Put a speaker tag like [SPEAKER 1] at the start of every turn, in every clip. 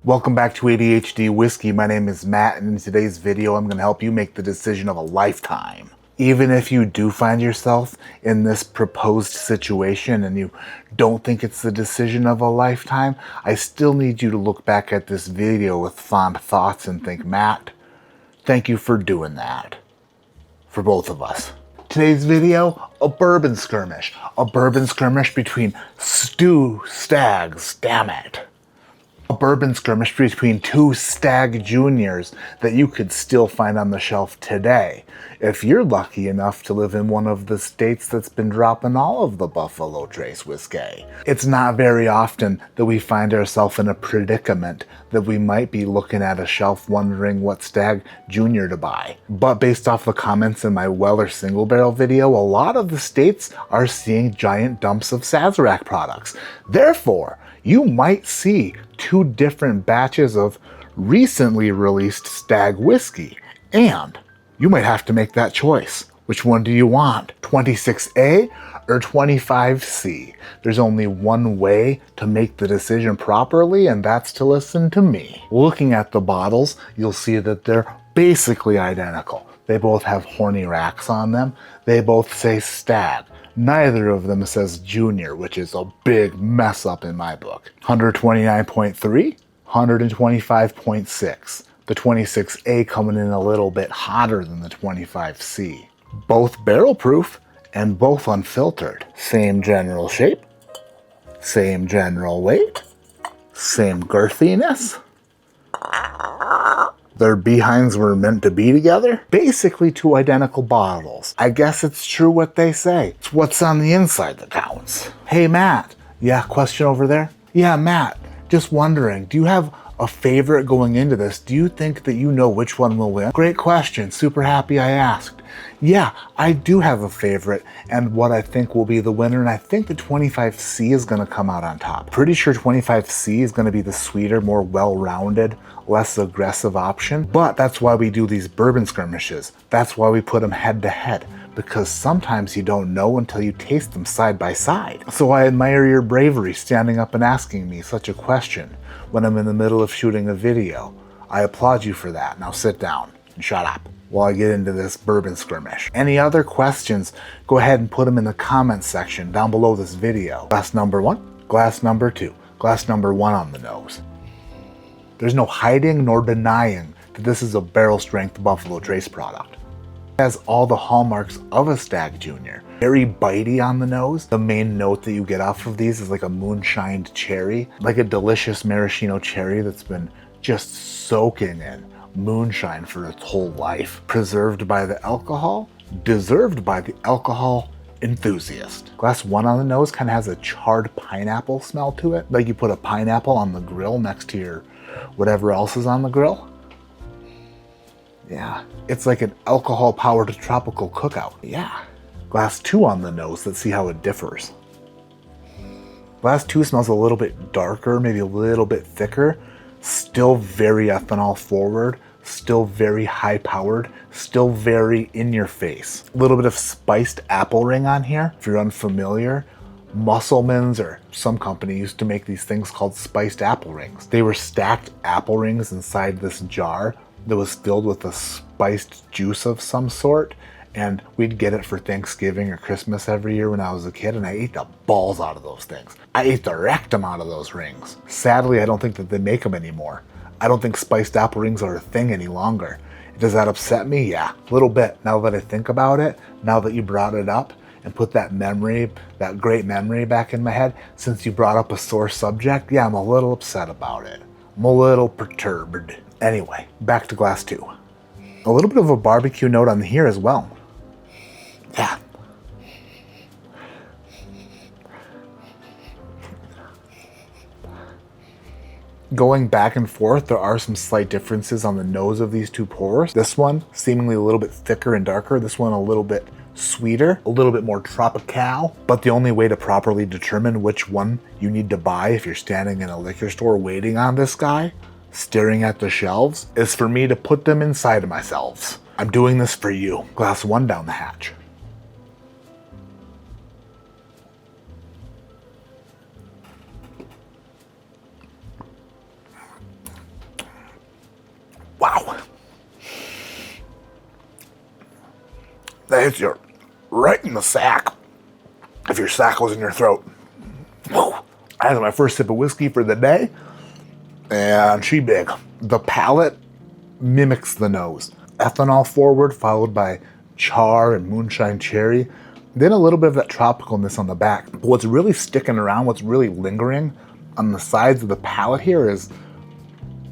[SPEAKER 1] Welcome back to ADHD Whiskey. My name is Matt, and in today's video, I'm going to help you make the decision of a lifetime. Even if you do find yourself in this proposed situation and you don't think it's the decision of a lifetime, I still need you to look back at this video with fond thoughts and think, Matt, thank you for doing that. For both of us. Today's video, a bourbon skirmish. A bourbon skirmish between two stags, damn it. A bourbon skirmish between two Stagg Juniors that you could still find on the shelf today, if you're lucky enough to live in one of the states that's been dropping all of the Buffalo Trace whiskey. It's not very often that we find ourselves in a predicament that we might be looking at a shelf wondering what Stagg Junior to buy. But based off the comments in my Weller single barrel video, a lot of the states are seeing giant dumps of Sazerac products. Therefore, you might see two different batches of recently released Stagg whiskey, and you might have to make that choice. Which one do you want? 26A or 25C? There's only one way to make the decision properly, and that's to listen to me. Looking at the bottles, you'll see that they're basically identical. They both have horny racks on them. They both say Stagg. Neither of them says Junior, which is a big mess up in my book. 129.3, 125.6. The 26A coming in a little bit hotter than the 25C. Both barrel proof and both unfiltered. Same general shape, same general weight, same girthiness. Their behinds were meant to be together. Basically two identical bottles. I guess it's true what they say. It's what's on the inside that counts. Hey Matt. Yeah, question over there? Yeah, Matt, just wondering, do you have a favorite going into this? Do you think that you know which one will win? Great question, super happy I asked. Yeah, I do have a favorite and what I think will be the winner, and I think the 25C is gonna come out on top. Pretty sure 25C is gonna be the sweeter, more well-rounded, less aggressive option, but that's why we do these bourbon skirmishes. That's why we put them head to head, because sometimes you don't know until you taste them side by side. So I admire your bravery standing up and asking me such a question when I'm in the middle of shooting a video. I applaud you for that. Now sit down and shut up while I get into this bourbon skirmish. Any other questions, go ahead and put them in the comments section down below this video. Glass number 1, glass number 2, glass number 1 on the nose. There's no hiding nor denying that this is a barrel strength Buffalo Trace product. It has all the hallmarks of a Stagg Junior. Very bitey on the nose. The main note that you get off of these is like a moonshined cherry, like a delicious maraschino cherry that's been just soaking in moonshine for its whole life. Preserved by the alcohol, deserved by the alcohol enthusiast. Glass 1 on the nose kind of has a charred pineapple smell to it. Like you put a pineapple on the grill next to your whatever else is on the grill. Yeah, it's like an alcohol-powered tropical cookout. Yeah. Glass 2 on the nose, let's see how it differs. Glass 2 smells a little bit darker, maybe a little bit thicker, still very ethanol forward, still very high powered, still very in your face. A little bit of spiced apple ring on here. If you're unfamiliar, Musselman's or some company used to make these things called spiced apple rings. They were stacked apple rings inside this jar that was filled with a spiced juice of some sort, and we'd get it for Thanksgiving or Christmas every year when I was a kid, and I ate the balls out of those things. I ate the rectum out of those rings. Sadly, I don't think that they make them anymore. I don't think spiced apple rings are a thing any longer. Does that upset me? Yeah, a little bit. Now that I think about it, now that you brought it up and put that memory, that great memory back in my head, since you brought up a sore subject, yeah, I'm a little upset about it. I'm a little perturbed. Anyway, back to glass 2. A little bit of a barbecue note on here as well. Yeah. Going back and forth, there are some slight differences on the nose of these two pours. This one seemingly a little bit thicker and darker. This one a little bit sweeter, a little bit more tropical. But the only way to properly determine which one you need to buy if you're standing in a liquor store waiting on this guy, staring at the shelves, is for me to put them inside of myself. I'm doing this for you. Glass 1 down the hatch. hits you right in the sack if your sack was in your throat. I had my first sip of whiskey for the day, and she big. The palate mimics the nose. Ethanol forward, followed by char and moonshine cherry. Then a little bit of that tropicalness on the back. But what's really sticking around, what's really lingering on the sides of the palate here is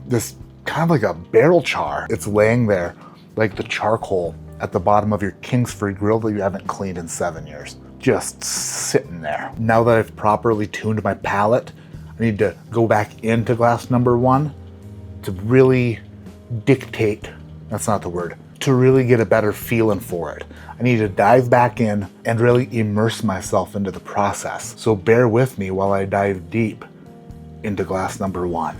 [SPEAKER 1] this kind of like a barrel char. It's laying there like the charcoal at the bottom of your Kingsford grill that you haven't cleaned in 7 years. Just sitting there. Now that I've properly tuned my palate, I need to go back into glass number 1 to really dictate, that's not the word, to really get a better feeling for it. I need to dive back in and really immerse myself into the process. So bear with me while I dive deep into glass number 1.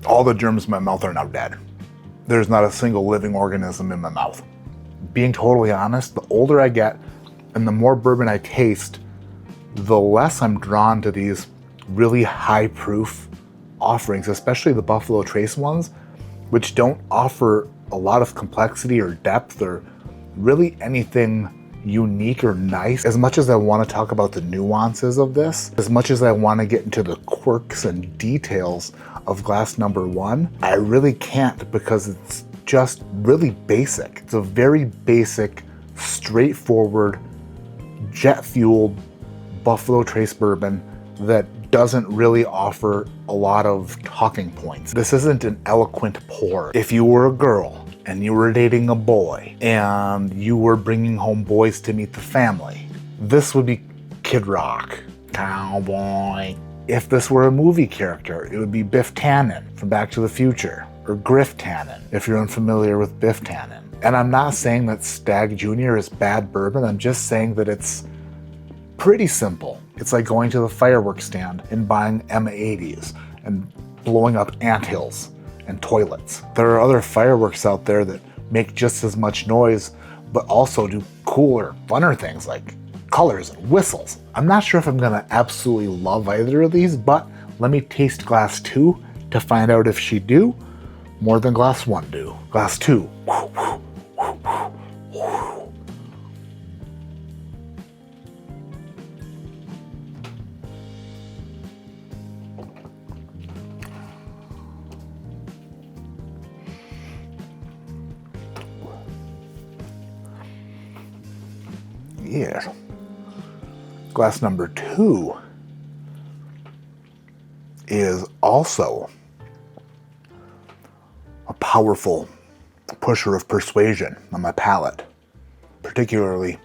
[SPEAKER 1] All the germs in my mouth are now dead. There's not a single living organism in my mouth. Being totally honest, the older I get and the more bourbon I taste, the less I'm drawn to these really high proof offerings, especially the Buffalo Trace ones, which don't offer a lot of complexity or depth or really anything unique or nice. As much as I want to talk about the nuances of this, as much as I want to get into the quirks and details of glass number 1, I really can't because it's just really basic. It's a very basic, straightforward, jet-fueled Buffalo Trace bourbon that doesn't really offer a lot of talking points. This isn't an eloquent pour. If you were a girl and you were dating a boy and you were bringing home boys to meet the family, this would be Kid Rock. Cowboy. If this were a movie character, it would be Biff Tannen from Back to the Future, or Griff Tannen, if you're unfamiliar with Biff Tannen. And I'm not saying that Stagg Jr. is bad bourbon, I'm just saying that it's pretty simple. It's like going to the fireworks stand and buying M80s and blowing up anthills and toilets. There are other fireworks out there that make just as much noise, but also do cooler, funner things like colors and whistles. I'm not sure if I'm gonna absolutely love either of these, but let me taste glass 2 to find out if she do more than glass 1 do. Glass 2. Yeah. Glass number 2 is also a powerful pusher of persuasion on my palate, particularly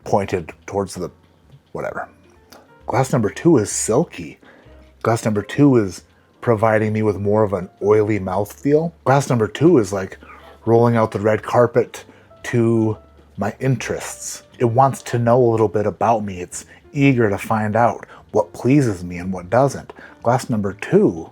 [SPEAKER 1] pointed towards the whatever. Glass number 2 is silky. Glass number 2 is providing me with more of an oily mouthfeel. Glass number 2 is like rolling out the red carpet to my interests. It wants to know a little bit about me. It's eager to find out what pleases me and what doesn't. Glass number 2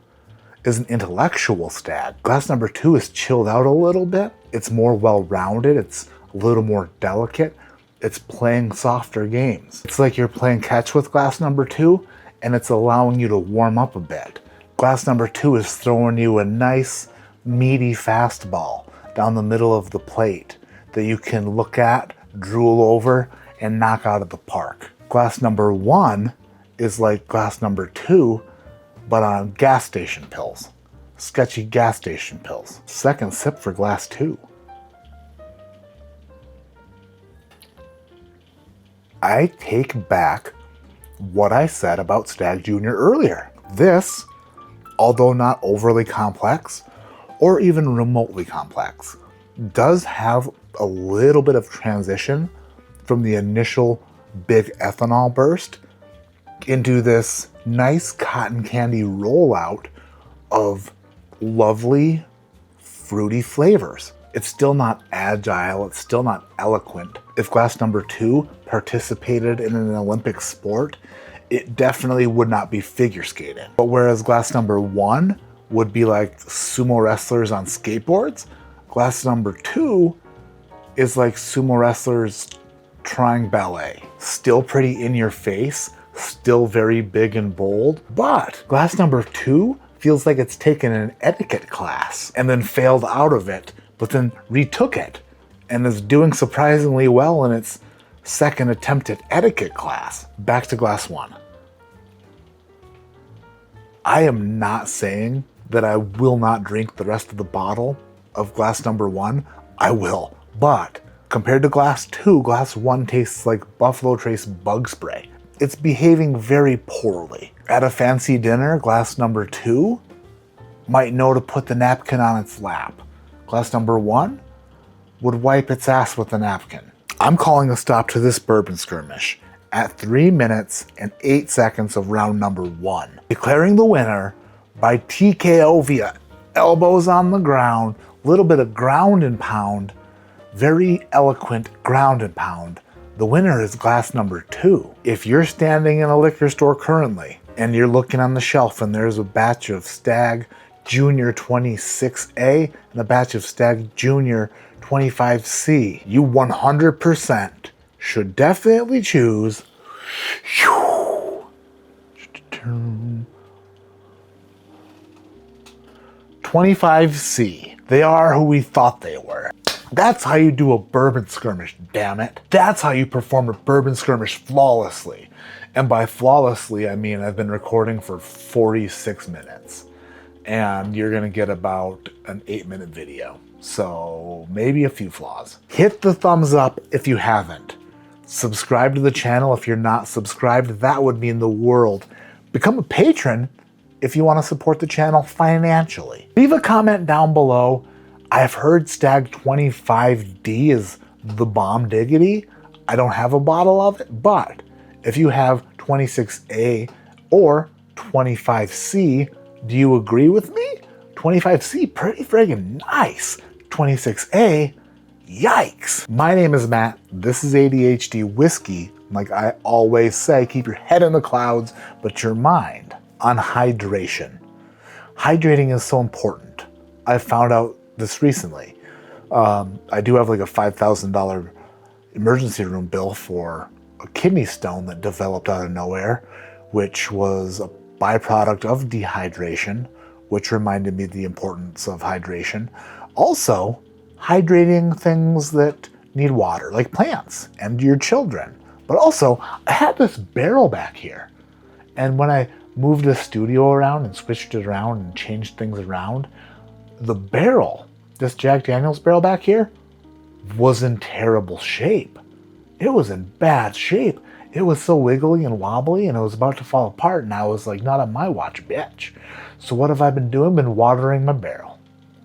[SPEAKER 1] is an intellectual Stagg. Glass number 2 is chilled out a little bit. It's more well-rounded. It's a little more delicate. It's playing softer games. It's like you're playing catch with glass number 2 and it's allowing you to warm up a bit. Glass number 2 is throwing you a nice, meaty fastball down the middle of the plate that you can look at, drool over, and knock out of the park. Glass number 1 is like glass number 2, but on gas station pills. Sketchy gas station pills. Second sip for glass 2. I take back what I said about Stagg Jr. earlier. This, although not overly complex, or even remotely complex, does have a little bit of transition from the initial big ethanol burst into this nice cotton candy rollout of lovely fruity flavors. It's still not agile, it's still not eloquent. If glass number 2 participated in an Olympic sport, it definitely would not be figure skating. But whereas glass number 1 would be like sumo wrestlers on skateboards, glass number 2 is like sumo wrestlers trying ballet. Still pretty in your face, still very big and bold, but glass number 2 feels like it's taken an etiquette class and then failed out of it, but then retook it and is doing surprisingly well in its second attempt at etiquette class. Back to glass 1. I am not saying that I will not drink the rest of the bottle of glass number 1. I will, but compared to glass 2, glass 1 tastes like Buffalo Trace bug spray. It's behaving very poorly. At a fancy dinner, glass number 2 might know to put the napkin on its lap. Glass number 1 would wipe its ass with a napkin. I'm calling a stop to this bourbon skirmish at 3 minutes and 8 seconds of round number 1. Declaring the winner by TKO via elbows on the ground, a little bit of ground and pound, very eloquent ground and pound. The winner is glass number 2. If you're standing in a liquor store currently and you're looking on the shelf and there's a batch of Stagg Junior 26A and a batch of Stagg Junior 25C, you 100% should definitely choose 25C. They are who we thought they were. That's how you do a bourbon skirmish, damn it. That's how you perform a bourbon skirmish flawlessly. And by flawlessly, I mean I've been recording for 46 minutes. And you're gonna get about an 8-minute video. So maybe a few flaws. Hit the thumbs up if you haven't. Subscribe to the channel if you're not subscribed. That would mean the world. Become a patron if you want to support the channel financially. Leave a comment down below. I've heard Stagg 25D is the bomb diggity. I don't have a bottle of it, but if you have 26A or 25C, do you agree with me? 25C, pretty friggin' nice. 26A, yikes. My name is Matt. This is ADHD Whiskey. Like I always say, keep your head in the clouds, but your mind on hydration. Hydrating is so important. I found out this recently. I do have like a $5,000 emergency room bill for a kidney stone that developed out of nowhere, which was a byproduct of dehydration, which reminded me the importance of hydration. Also, hydrating things that need water, like plants and your children. But also, I had this barrel back here. And when I moved the studio around and switched it around and changed things around, the barrel, this Jack Daniel's barrel back here, was in terrible shape. It was in bad shape. It was so wiggly and wobbly and it was about to fall apart, and I was like, not on my watch, bitch. So what have I been doing? Been watering my barrel.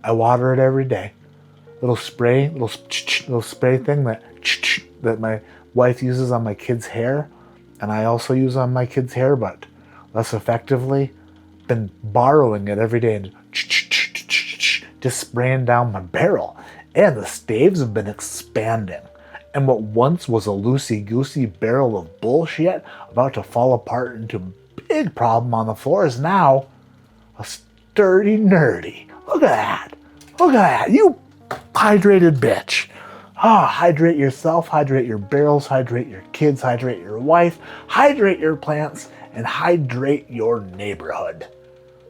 [SPEAKER 1] I water it every day. Little spray thing that my wife uses on my kids' hair, and I also use on my kids' hair, but less effectively. Been borrowing it every day and just spraying down my barrel. And the staves have been expanding. And what once was a loosey-goosey barrel of bullshit about to fall apart into a big problem on the floor is now a sturdy nerdy. Look at that. Look at that. You hydrated bitch. Hydrate yourself, hydrate your barrels, hydrate your kids, hydrate your wife, hydrate your plants, and hydrate your neighborhood.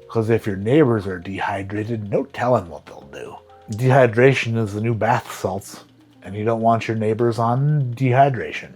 [SPEAKER 1] Because if your neighbors are dehydrated, no telling what they'll do. Dehydration is the new bath salts, and you don't want your neighbors on dehydration.